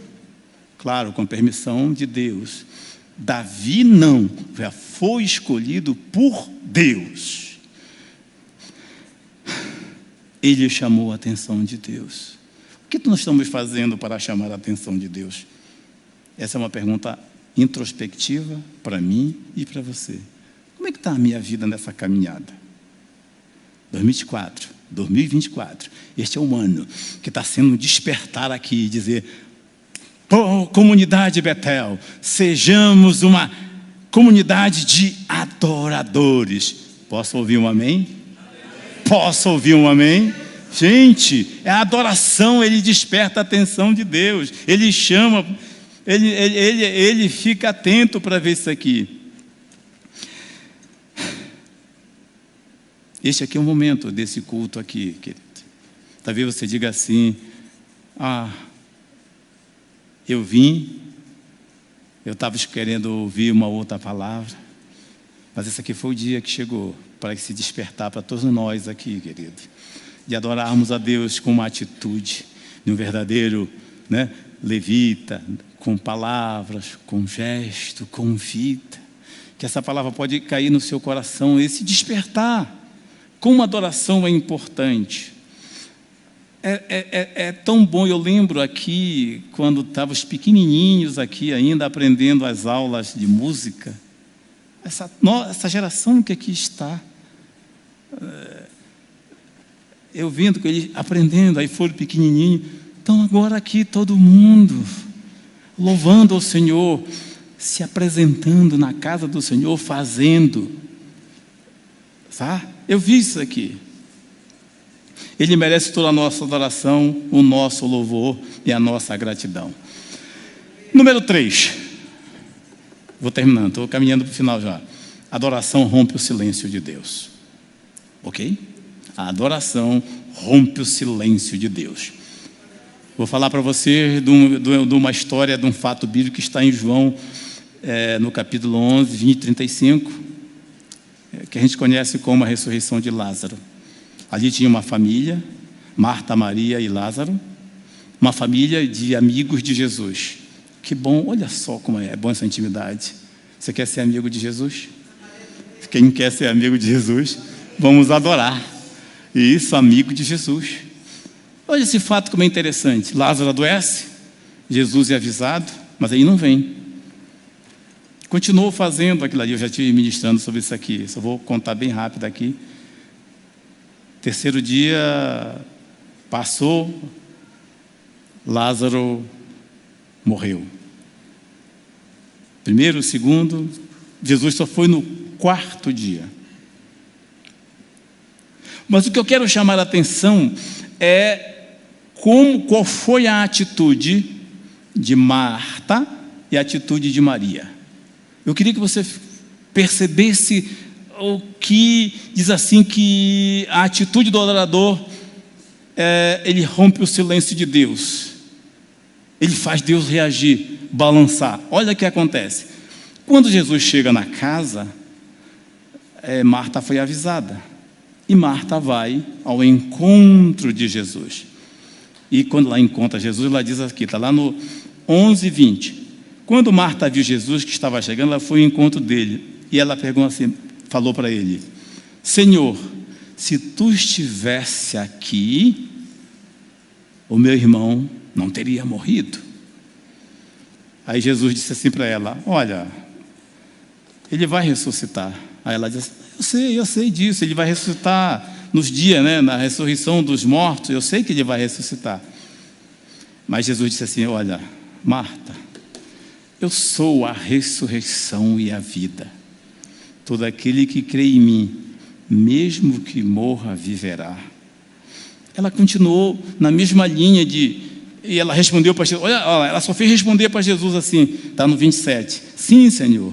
claro, com permissão de Deus. Davi não, já foi escolhido por Deus. Ele chamou a atenção de Deus. O que nós estamos fazendo para chamar a atenção de Deus? Essa é uma pergunta introspectiva para mim e para você. Como é que está a minha vida nessa caminhada? 2024, este é um ano que está sendo um despertar aqui e dizer, comunidade Betel, sejamos uma comunidade de adoradores. Posso ouvir um amém? Posso ouvir um amém? Gente, é a adoração, ele desperta a atenção de Deus, ele chama, ele fica atento para ver isso aqui. Este aqui é o momento desse culto aqui, querido. Talvez você diga assim: eu vim, eu estava querendo ouvir uma outra palavra, mas esse aqui foi o dia que chegou para se despertar para todos nós aqui, querido, de adorarmos a Deus com uma atitude de um verdadeiro, levita, com palavras, com gesto, com vida. Que essa palavra pode cair no seu coração, esse despertar. Como a adoração é importante. É tão bom. Eu lembro aqui, quando estávamos pequenininhos aqui ainda, aprendendo as aulas de música, essa geração que aqui está, eu vendo que eles aprendendo, aí foram pequenininhos, então agora aqui todo mundo, louvando ao Senhor, se apresentando na casa do Senhor, fazendo, tá? Eu vi isso aqui. Ele merece toda a nossa adoração, o nosso louvor e a nossa gratidão. Número 3. Vou terminando, estou caminhando para o final já. Adoração rompe o silêncio de Deus. Ok? A adoração rompe o silêncio de Deus. Vou falar para você de uma história, de um fato bíblico que está em João, no capítulo 11, 20 e 35, que a gente conhece como a ressurreição de Lázaro. Ali tinha uma família, Marta, Maria e Lázaro, uma família de amigos de Jesus. Que bom, olha só como é bom essa intimidade. Você quer ser amigo de Jesus? Quem quer ser amigo de Jesus, vamos adorar. Isso, amigo de Jesus. Olha esse fato como é interessante. Lázaro adoece, Jesus é avisado, mas aí não vem. Continuou fazendo aquilo ali, eu já estive ministrando sobre isso aqui, só vou contar bem rápido aqui. Terceiro dia passou, Lázaro morreu. Primeiro, segundo, Jesus só foi no quarto dia. Mas o que eu quero chamar a atenção é qual foi a atitude de Marta e a atitude de Maria. Eu queria que você percebesse o que diz assim, que a atitude do adorador, ele rompe o silêncio de Deus. Ele faz Deus reagir, balançar. Olha o que acontece. Quando Jesus chega na casa, Marta foi avisada. E Marta vai ao encontro de Jesus. E quando ela encontra Jesus, ela diz aqui, está lá no 11:20. Quando Marta viu Jesus que estava chegando, ela foi ao encontro dele. E ela perguntou assim, falou para ele: Senhor, se tu estivesse aqui, o meu irmão não teria morrido. Aí Jesus disse assim para ela: olha, ele vai ressuscitar. Aí ela disse: eu sei disso, ele vai ressuscitar nos dias, na ressurreição dos mortos, eu sei que ele vai ressuscitar. Mas Jesus disse assim: olha, Marta, eu sou a ressurreição e a vida. Todo aquele que crê em mim, mesmo que morra, viverá. Ela continuou na mesma linha e ela respondeu para Jesus, olha, ela só fez responder para Jesus assim, está no 27. Sim, Senhor,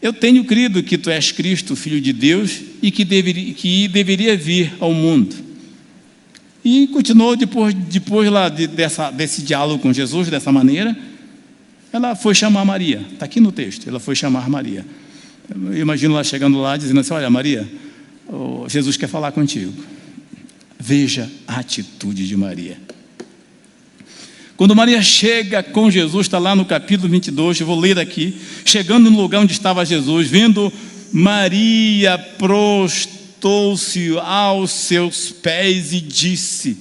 eu tenho crido que tu és Cristo, Filho de Deus, e que deveria vir ao mundo. E continuou depois lá desse diálogo com Jesus, dessa maneira, ela foi chamar Maria. Está aqui no texto, ela foi chamar Maria. Eu imagino ela chegando lá, dizendo assim: olha, Maria, Jesus quer falar contigo. Veja a atitude de Maria. Quando Maria chega com Jesus, está lá no capítulo 22, eu vou ler aqui. Chegando no lugar onde estava Jesus, vendo Maria, prostou-se aos seus pés e disse: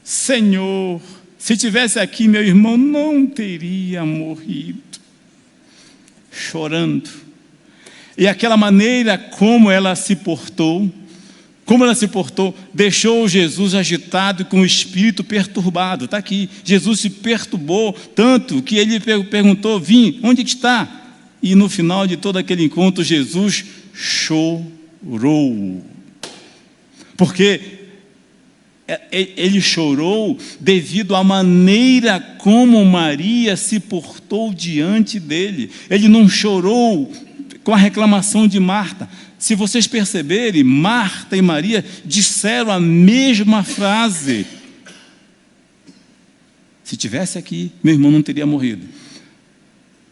Senhor, se tivesse aqui, meu irmão não teria morrido. Chorando. E aquela maneira como ela se portou, deixou Jesus agitado e com o espírito perturbado. Está aqui, Jesus se perturbou tanto que ele perguntou: vim, onde está? E no final de todo aquele encontro, Jesus chorou. Porque Ele chorou devido à maneira como Maria se portou diante dele. Ele não chorou com a reclamação de Marta. Se vocês perceberem, Marta e Maria disseram a mesma frase: se tivesse aqui, meu irmão não teria morrido.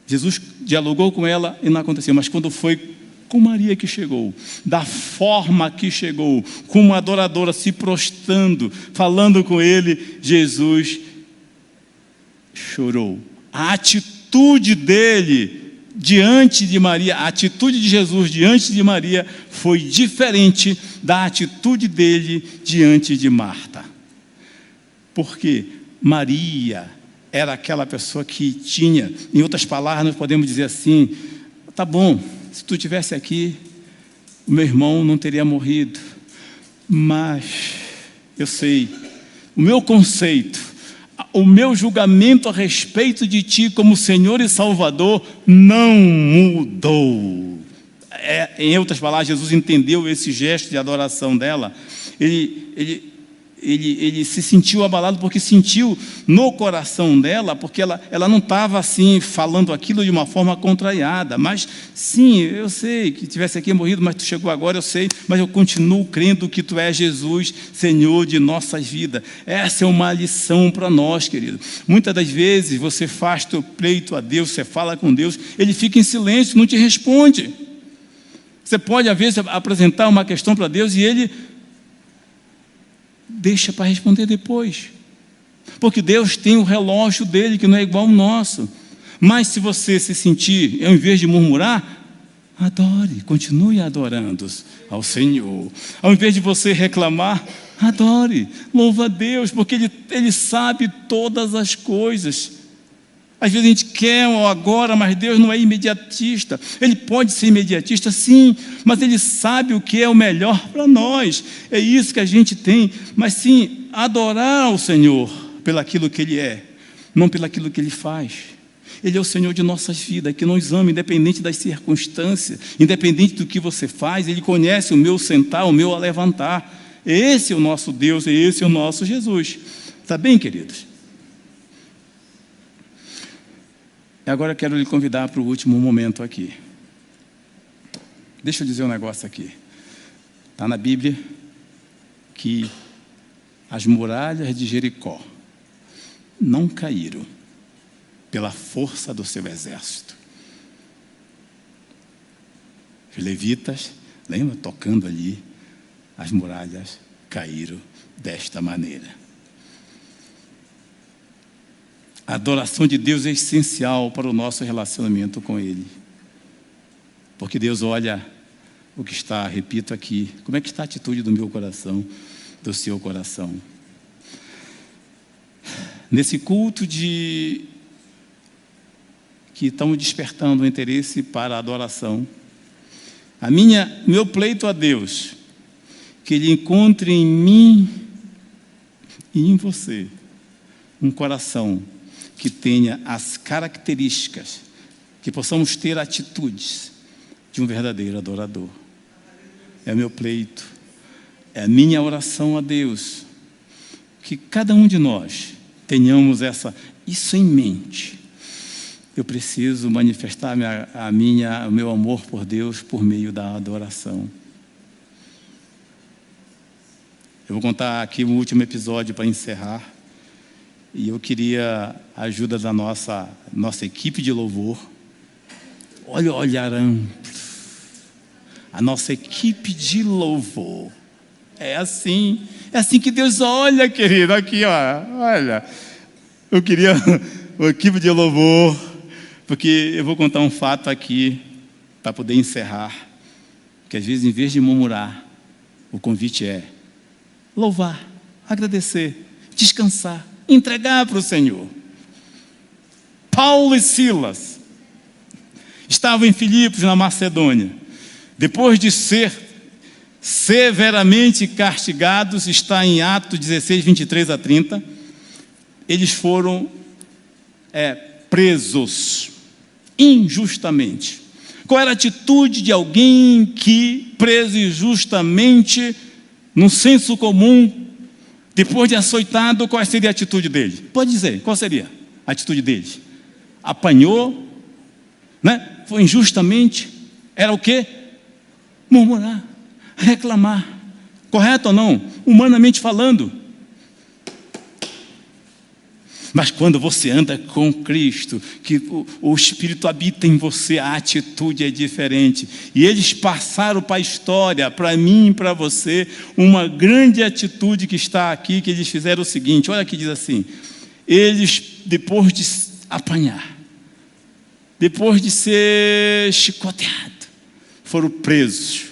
Jesus dialogou com ela e não aconteceu, mas quando foi com Maria que chegou, da forma que chegou, com uma adoradora se prostrando, falando com ele, Jesus chorou. A atitude dele diante de Maria, a atitude de Jesus diante de Maria foi diferente da atitude dele diante de Marta. Porque Maria era aquela pessoa que tinha, em outras palavras, nós podemos dizer assim: tá bom, se tu estivesse aqui, o meu irmão não teria morrido, mas eu sei, o meu conceito, o meu julgamento a respeito de ti como Senhor e Salvador não mudou. Em outras palavras, Jesus entendeu esse gesto de adoração dela. Ele se sentiu abalado porque sentiu no coração dela, porque ela não estava assim falando aquilo de uma forma contrariada, mas sim, eu sei que tivesse aqui morrido, mas tu chegou agora, eu sei, mas eu continuo crendo que tu és Jesus, Senhor de nossas vidas. Essa é uma lição para nós, querido. Muitas das vezes você faz teu pleito a Deus, você fala com Deus, ele fica em silêncio, não te responde. Você pode às vezes apresentar uma questão para Deus e ele deixa para responder depois, porque Deus tem o relógio dele que não é igual ao nosso. Mas se você se sentir, ao invés de murmurar, adore, continue adorando ao Senhor. Ao invés de você reclamar, adore, louva a Deus, porque Ele sabe todas as coisas. Às vezes a gente quer agora, mas Deus não é imediatista. Ele pode ser imediatista, sim, mas Ele sabe o que é o melhor para nós. É isso que a gente tem. Mas sim, adorar o Senhor pelaquilo que Ele é, não pelaquilo que Ele faz. Ele é o Senhor de nossas vidas, que nos ama, independente das circunstâncias, independente do que você faz. Ele conhece o meu sentar, o meu levantar. Esse é o nosso Deus, esse é o nosso Jesus. Está bem, queridos? Agora eu quero lhe convidar para o último momento aqui. Deixa eu dizer um negócio aqui. Está na Bíblia que as muralhas de Jericó não caíram pela força do seu exército. Os levitas, lembra, tocando ali, as muralhas caíram desta maneira. A adoração de Deus é essencial para o nosso relacionamento com Ele. Porque Deus olha o que está, repito aqui, como é que está a atitude do meu coração, do seu coração. Nesse culto que estamos despertando o interesse para a adoração, meu pleito a Deus, que Ele encontre em mim e em você um coração que tenha as características, que possamos ter atitudes de um verdadeiro adorador. É o meu pleito, é a minha oração a Deus, que cada um de nós tenhamos isso em mente. Eu preciso manifestar o meu amor por Deus por meio da adoração. Eu vou contar aqui o último episódio para encerrar. E eu queria a ajuda da nossa equipe de louvor. Olha o olhar amplo. A nossa equipe de louvor. É assim que Deus olha, querido. Aqui, ó, olha. Eu queria uma equipe de louvor, porque eu vou contar um fato aqui, para poder encerrar. Que às vezes, em vez de murmurar, o convite é louvar, agradecer, descansar, entregar para o Senhor. Paulo e Silas estavam em Filipos, na Macedônia. Depois de ser severamente castigados, está em Atos 16, 23 a 30, eles foram presos injustamente. Qual era a atitude de alguém que, preso injustamente, no senso comum, Depois de açoitado, qual seria a atitude dele? Pode dizer, qual seria a atitude dele? Apanhou, né? Foi injustamente. Era o quê? Murmurar, reclamar. Correto ou não? Humanamente falando. Mas quando você anda com Cristo, que o Espírito habita em você, a atitude é diferente. E eles passaram para a história, para mim e para você, uma grande atitude que está aqui, que eles fizeram o seguinte, olha que diz assim, eles, depois de apanhar, depois de ser chicoteado, foram presos.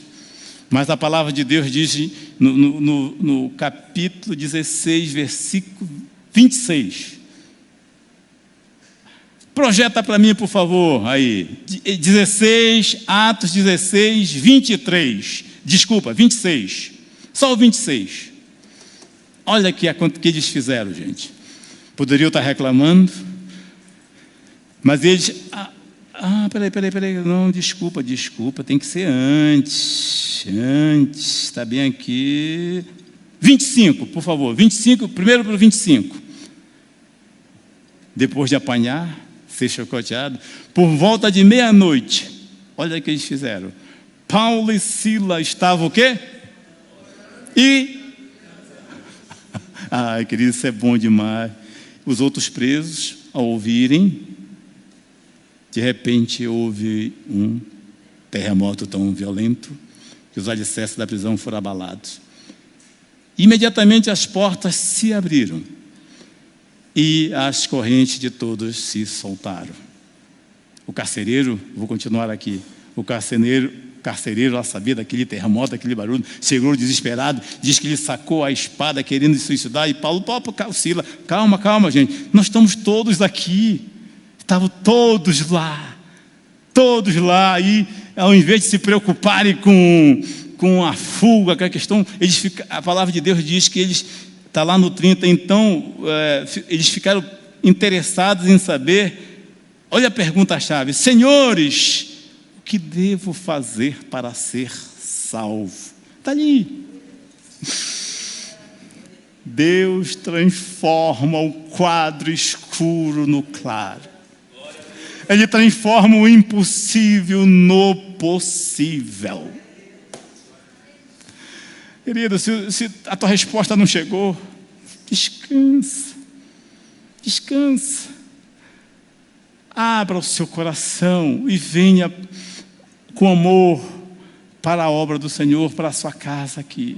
Mas a palavra de Deus diz, no capítulo 16, versículo 26, projeta para mim, por favor, aí, 16, Atos 16, 23, desculpa, 26, só o 26. Olha que eles fizeram, gente. Poderiam estar reclamando, mas eles, peraí, não, desculpa, tem que ser antes, está bem aqui, 25, por favor, 25, primeiro para o 25. Depois de apanhar, ser chicoteado, por volta de meia-noite, olha o que eles fizeram. Paulo e Silas estavam o quê? Ai, querido, isso é bom demais. Os outros presos, ao ouvirem, de repente houve um terremoto tão violento que os alicerces da prisão foram abalados. Imediatamente as portas se abriram e as correntes de todos se soltaram. O carcereiro, vou continuar aqui, o carcereiro lá sabia daquele terremoto, daquele barulho, chegou desesperado, diz que ele sacou a espada querendo se suicidar, e Paulo, Silas, calma, gente, nós estamos todos aqui, estavam todos lá, e ao invés de se preocuparem com a fuga, com a questão, a palavra de Deus diz que eles, está lá no 30, então, eles ficaram interessados em saber, olha a pergunta-chave, senhores, o que devo fazer para ser salvo? Está ali. Deus transforma o quadro escuro no claro. Ele transforma o impossível no possível. Querido, se a tua resposta não chegou, descansa. Abra o seu coração e venha com amor para a obra do Senhor, para a sua casa aqui.